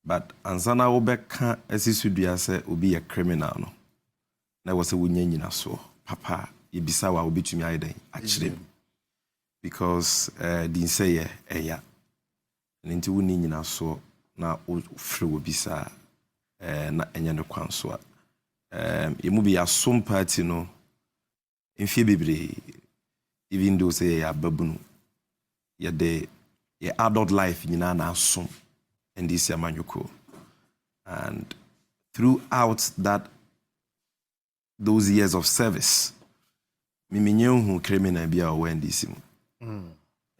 But ansana obeka esisudua se obi a criminal no. Na wo se wonya nyina so. Papa, yebisa wa obetumi ayeden akire. Because din say eya. Nti woni nyina so na ofre obisa na enya ne kwan so a. Emu bi asom party no. Mfie bebre even though say ya babunu. Ya de your adult life nyina na asom. And this Yamanyuko. And throughout those years of service, miminyo who criminal be our NDC.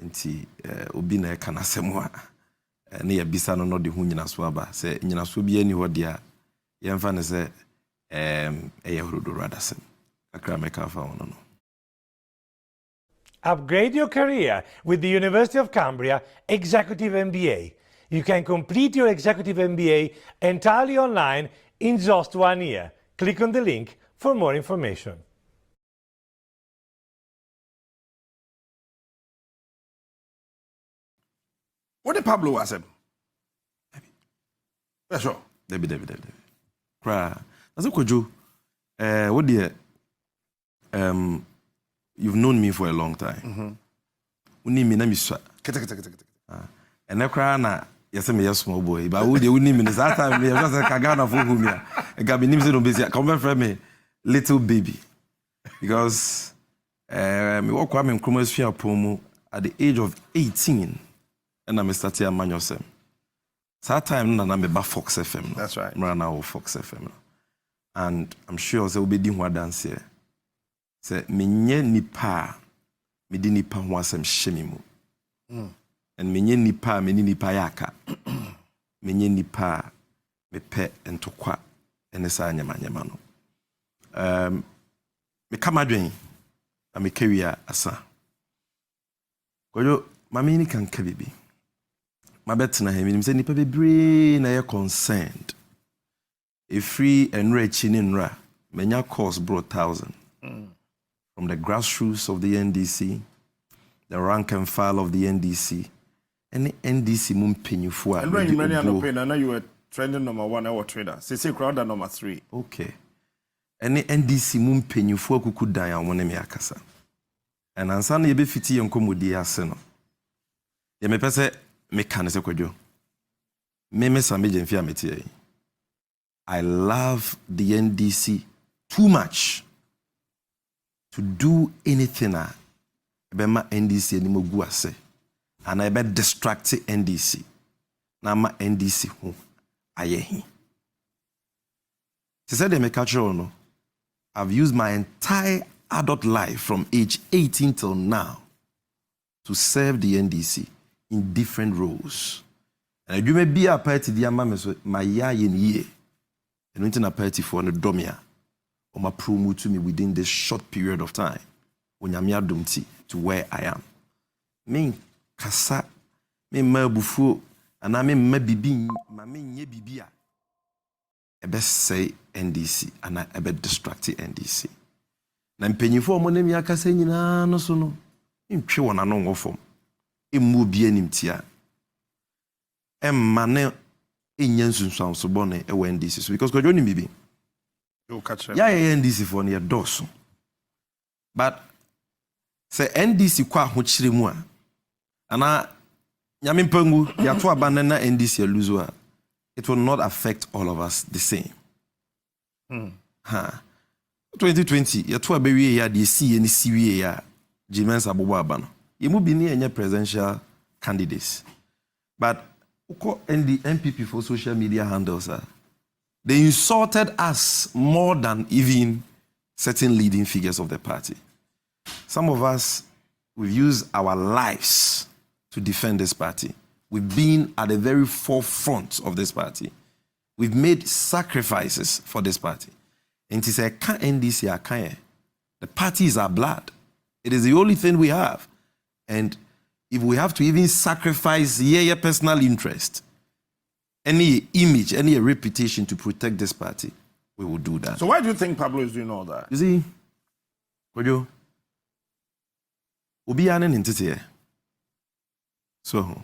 Enti obi na kana semwa na ya bisa no de hu nyina so aba se nyina so bi ani ho dia ye mfa ne se eye horodo radasem akra meka fa wono no. Upgrade your career with the University of Cambria Executive MBA. You can complete your Executive MBA entirely online in just 1 year. Click on the link for more information. What did Pablo was him? Sure. Debbie. Cry. As a kojo, what dear, you've known me for a long time. Uni mi na mi swa. And I cry na. Yes, I'm a small boy, but would you name me that time? I was a Kagana for whom I got me names on busy. Come from me, little baby, because me walk kwame in Chromosphere Pomo at the age of 18, and I'm starting a manual sem. That time, I'm a Fox FM. That's right. I'm now Fox FM, and I'm sure they will be doing what dance here. Say me nye nipa, me di nipa wasem shemimu. And menye nipa meni nipa yaka menye nipa me pe entokwa ene sa nyama no me kama dwen me kawia asa koyo mami ni kan ka bibi ma betena he menim se nipa bebre na ye concerned a free enrich ni nra menya course brought 1,000 from the grassroots of the NDC, the rank and file of the NDC. Any NDC mumpenyufua. And when you many are not paying, I know you were trending number 1 our trader. Say crowd number 3. Okay. Any NDC mumpenyufua kukudan ya wone me akasa. And ansana yebe fiti yenkomodi ase no. Ye me pese me kan se kwadwo. Me-Sammy Gyamfi ameti. I love the NDC too much to do anything ebema NDC ni mogu ase. And I bet distract NDC. Na ma NDC hu ayehi. She said, no, I've used my entire adult life from age 18 till now to serve the NDC in different roles. And you may be a party the my year. And went in a party for an domia or my promote to me within this short period of time when I'm dumti to where I am. Me kasa me mabufu ana me mabibi ma me nye bibia ebe say NDC ana ebe distract NDC na mpanyifo mo na mi akasa nyina no so no ntwe wona no ngofom emu bi animtia emma ne enya nsunsuan so bone e NDC so because ko joni bibi you catch ya NDC for ne doso but say NDC kwa ho kire mu a ana nyame mpangu ya to abana na NDC luzo a it will not affect all of us the same. 2020 ya to abewie ya de si ni siwie ya Jimen's abobo abano ye mu bi ni enye presidential candidates but uko NPP for social media handles they insulted us more than even certain leading figures of the party. Some of us, we've used our lives to defend this party. We've been at the very forefront of this party. We've made sacrifices for this party. And to say, can't NDC, the party is our blood. It is the only thing we have. And if we have to even sacrifice your personal interest, any image, any reputation to protect this party, we will do that. So why do you think Pablo is doing all that? You see, Kojo, Obiane Nintite. So,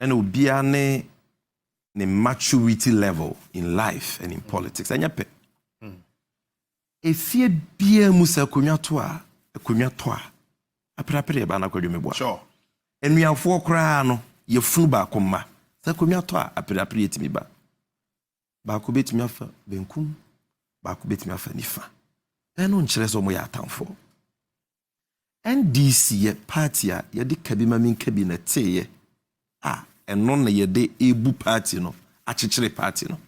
and Obiane the maturity level in life and in politics. And yape. If you be a musa kunyatwa, aprapre ba na kwadwo meboa. Sure. Enuafo kra no ye funu ba koma. Sa kunyatwa aprapre yetimi ba. Ba ko betimi afa benkum, ba ko betimi afa nifa. Eno nkyere so mo ya atamfo. NDC ye party a ye de kabima min cabinet ye. Eno na ye de ebu party no, akyekere party no.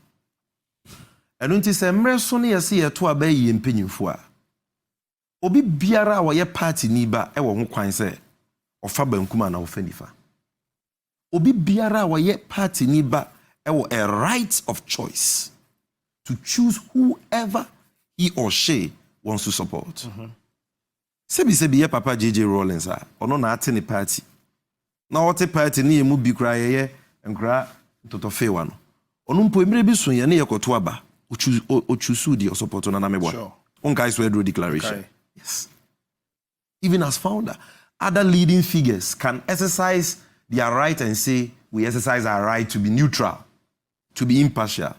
Eno nti se mre so ne ye se ye to aba ye mpanyimfo a. Obi biara wa ye party ni ba e wo ho kwan se ofa bankuma na ofa nifa. Obi biara wa ye party ni ba e wo a right of choice to choose whoever he or she wants to support. Sebi ye papa JJ Rawlings ono na ate ni party. Na wote party ni emu bi kra ye nkra totofewa no. Ono mpo emire bi so ye ne yekoto aba. Ochusu di support na meboa. Sure. Onkai Swedro declaration. Okay. Yes. Even as founder, other leading figures can exercise their right and say, we exercise our right to be neutral, to be impartial.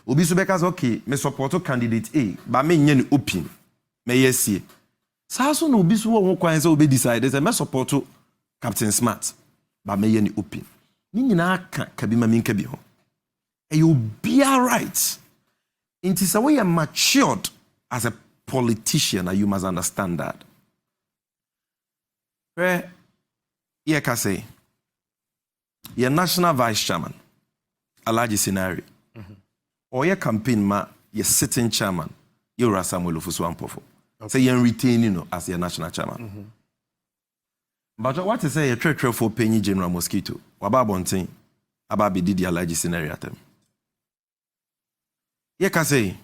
Obi so because okay, me support candidate A, but me nyen open. Me yes. Sa so no obi so wo kwan say obi decide say me support Captain Smart, but me yen open. Ni nyina ka bi ma min ka bi ho. E you be all right. It is a way you're matured as a politician, and you must understand that. Where you can say, your national vice chairman, a large scenario, or your campaign ma, your sitting chairman, you're Samuel Ofusu-Ampofo. So you're retaining as your national chairman. But what is say a trade for Penny General Mosquito, Waba Bontin, Ababi did your large scenario at them. You can say,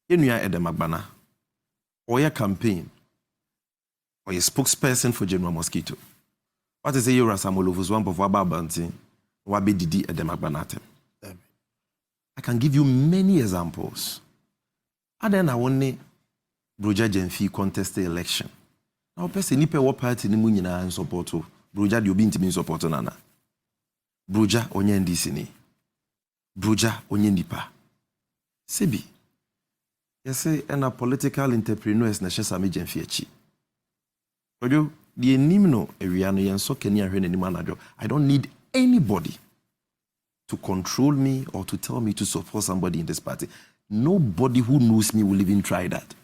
you are Edem Magbana, or your campaign, or your spokesperson for General Mosquito. What is a Yura Samuel Ofusu-Ampofo of Wababanti, Wabi Didi Edem Magbana? I can give you many examples. And then I want to Broja Gyamfi contest the election. Now, person nipe what party ni munyina in support to Broja di obi intimi support nana. Broja onye NDC ni. Broja onye nipa. Sebi. Yese ena political entrepreneurs na Me-Sammy Gyamfi achi. Ojo di enim no area no yen so kani ahwe na enim anajo. I don't need anybody to control me or to tell me to support somebody in this party. Nobody who knows me will even try that.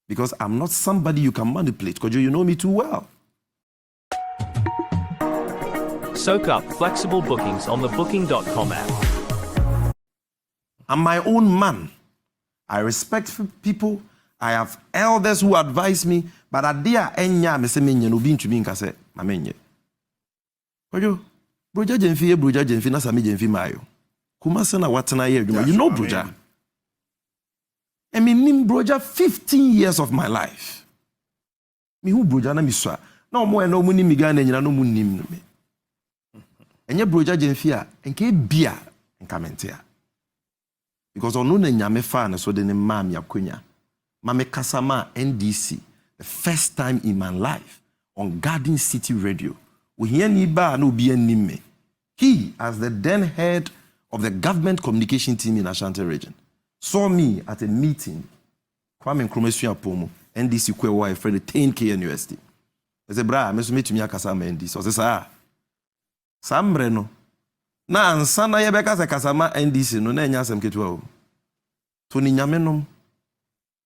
Because I'm not somebody you can manipulate, because you know me too well. Soak up flexible bookings on the Booking.com app. I'm my own man. I respect people. I have elders who advise me, but at dia enya me se menye no bi ntumi nka se ma menye. Ojo, Broja Gyamfi na Sammy Gyamfi mayo. Kuma se na watena ye adwuma. You know Broja. I mean, Broja 15 years of my life. Me who Broja na miswa. No more no muni migana nyina no munim no me. Enye Broja Gyamfi a enke bia enka mentia. Because ono na nyame fa na so de ne mam yakonya. Mame kasama NDC the first time in my life on Garden City Radio. We hear ni ba no bi anim me. He as the then head of the government communication team in Ashanti region saw me at a meeting. Kwame Nkrumah Pomo, NDC Kwewa, friend of 10K University. I said, bra, I meet me akasama NDC. I said, Sambre no. Na ansana yebeka se kasama NDC no na enya asem ketua o. To ni nyame nom.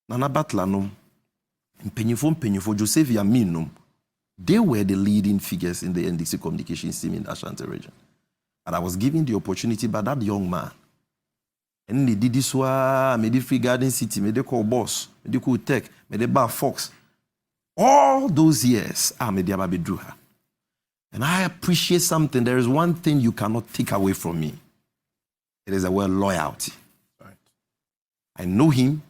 Nana Batla nom. Mpenyifo Joseph Yamin nom. They were the leading figures in the NDC communications team in the Ashanti region. And I was given the opportunity by that young man. And they did this one, made free Garden City, made call boss, made call tech, made bar Fox. All those years, I made the drew her. And I appreciate something. There is one thing you cannot take away from me. It is the word loyalty. Right. I know him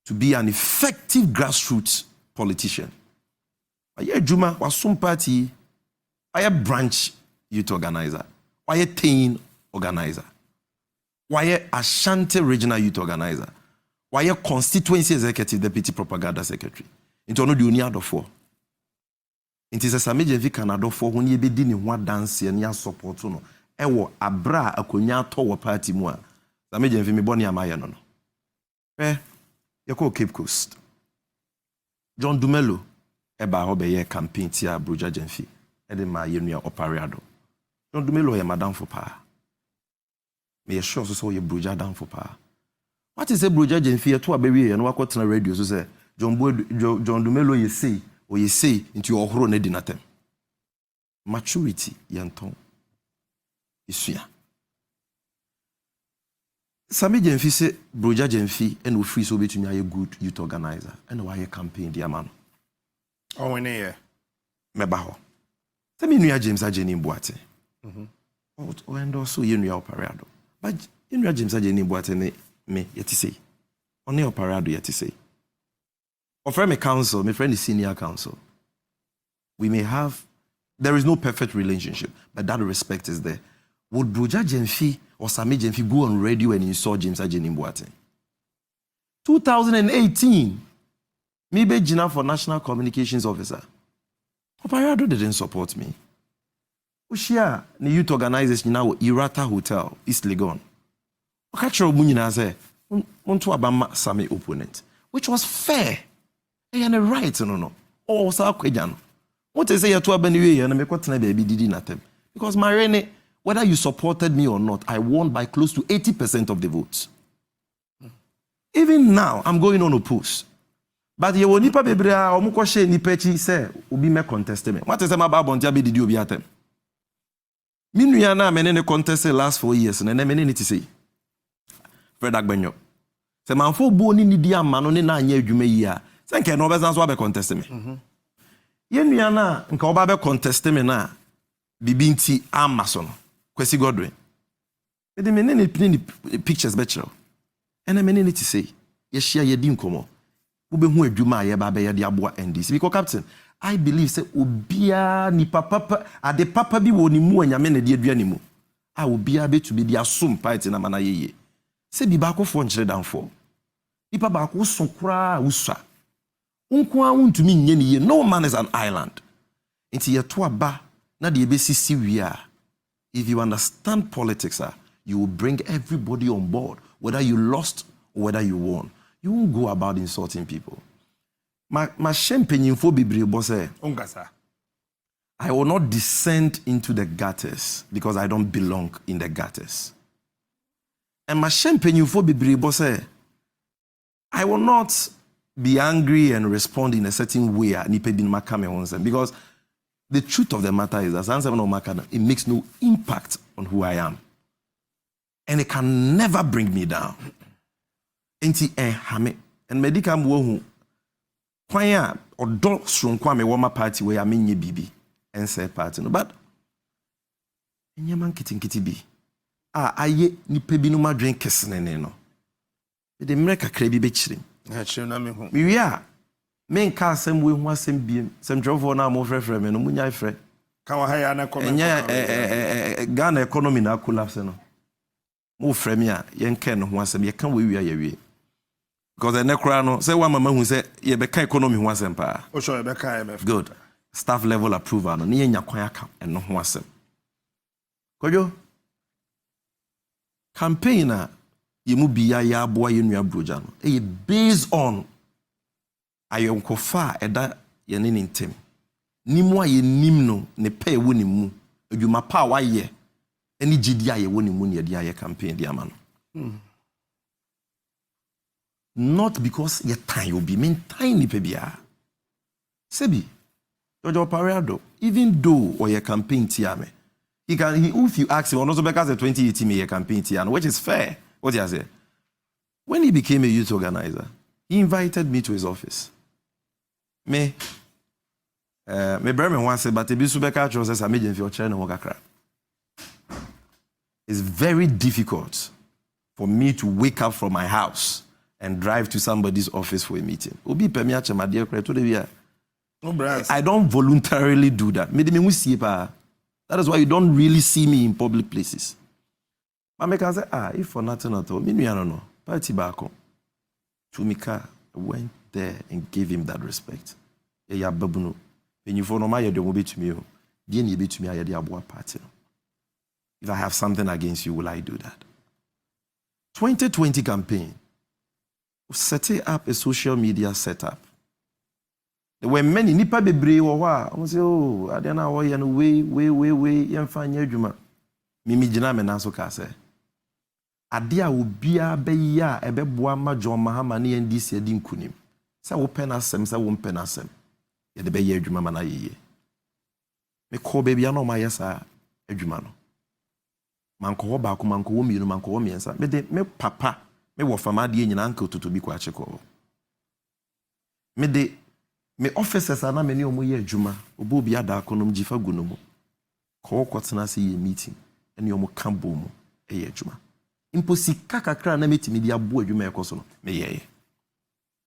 to be an effective grassroots politician. Aye Juma was some party, aye branch youth organizer, aye teen organizer. Why Ashanti Regional Youth Organizer? Why Constituency Executive Deputy Propaganda Secretary? Into no do ni adofo. Into Sammy Gyamfi can adofo when you be doing what dance and ya support no. ewo abra akonya to wo party mu a Sammy Gyamfi me boni amaye no no yeko Cape Coast John Dumelo eba ho be ye campaign ti a Broja Gyamfi e de ma yenua opariado John Dumelo ye madam for pa me sure so ye Broja down for pa what is a Broja Gyamfi to abewie ye no wakotena radio so say John Dumelo ye say or ye say into your ohoro na dinatem maturity yanton isua Sammy Gyamfi say Broja Gyamfi and we free so betumi aye good youth organizer and why campaign dia man oh when here meba ho say me nua James Ajeni Mboate o endorse ye nua operado but ye nua James Ajeni Mboate ne me yeti say on operado yeti say or friend me council my friend is senior council there is no perfect relationship but that respect is there. Would Broja Gyamfi or Sammy Gyamfi go on radio and insult James Ajeni Mboate? 2018, me be Gina for National Communications Officer. Oparado didn't support me. Ushia, the youth organization now Irata Hotel, East Legon. Okachero Munyina say, "Unto abama Sammy opponent," which was fair. And a right, no. Oh, sa kwejan. What is say you to abaniwe and make what na baby didi na them? Because Marene, whether you supported me or not, I won by close to 80% of the votes. Even now, I'm going on a post. But you will nipa bebrea or mukoshe nipechi say ubi me contest me. What is my babontia be did you be atem? Minuyana menene contest last 4 years and then menene to say. Fred Agbenyo. Se manfo boni ni dia mano ne na anya adwuma yi a. Se nke no bezan so be contest me. Yenuyana nka oba be contest me na bibi nti amaso no. Kwesi Godwin. But the menene pictures betcho. And menene to say. Ye share ye dim komo. Ube hu adwuma ye ba be ye de aboa NDC. Because captain, I believe say obia ni papa ade papa bi woni mu anyame na de aduane mu. A obia be to be dia som party na mana yeye. Se bi ba akofo nkyere danfo. Nipa ba akwo so kra usua. Unko a untumi nye ni ye. No man is an island. Inti ye to aba na de be sisi wi a. If you understand politics, you will bring everybody on board, whether you lost or whether you won. You won't go about insulting people. My champagne info bibre boss. I will not descend into the gutters because I don't belong in the gutters. And my champagne info bibre boss. I will not be angry and respond in a certain way. Because the truth of the matter is that it makes no impact on who I am. And it can never bring me down. And medical wo kwanya odo sronkwa me woma party where amenye bibi and say party no but enyaman kitinkiti bi aye nipa bi no ma drink kesene no de mreka kra bi be chire na me hu mi wi a men ka asem we hu asem biem sem drofo na mo frefre me no munya frɛ ka wa ha ya na comment Ghana economy na collapse no mo frɛ me a yen ken ho asem ye kan we wi a ye wi. Because the necrano say one mama who say ye be ka economy ho asem pa. Oh sure be ka MF. Good. Staff level approval no ne nya kwan aka eno ho asem. Kojo campaign a ye mu bia ya aboa ye nua Broja no e based on ayonkofa eda ye ne ntem. Nimu a ye nim no ne pa e woni mu. Adwuma pa wa ye eni gidi a ye woni mu ne ye dia ye campaign dia ma no. Not because your time will be mean tiny pebia. Sebi, Jojo Parado, even though or your campaign tiame, if you ask him, also because the 2018 me campaign tiano, which is fair. What he say? When he became a youth organizer, he invited me to his office. Me Bremen once said, but the Bisubeka chose a medium for your channel. It's very difficult for me to wake up from my house and drive to somebody's office for a meeting. I don't voluntarily do that. That is why you don't really see me in public places. I can say, if for nothing at all, I don't know. Party back home. Tumika went there and gave him that respect. Ya babuno. When you for no my to me, to me, I had the party. If I have something against you, will I do that? 2020 campaign, setting up a social media setup. There were many nipa bebre wo wa. I say, oh, I don't know why you way, yemfa nya adwuma. Mimi gina me na so ka say. Ade a obia be ya ebeboa ma John Mahama ne NDC adi nkunim. Say wo pen asem, say wo pen asem. Ye de be ye adwuma ma na ye. Me call baby ya no ma yesa adwuma no. Manko ho ba ko manko wo mienu manko wo miensa. Me de me papa, me wo fama de nyina anka ototobi kwa cheko. Me de me officers ana me ne omo ye adwuma. Obo bi ada akonom jifa gu no mu. Ko kwotena se ye meeting. Ene omo kambo mu e ye adwuma. Imposi kakakra na metimi dia bo adwuma ekoso no me ye.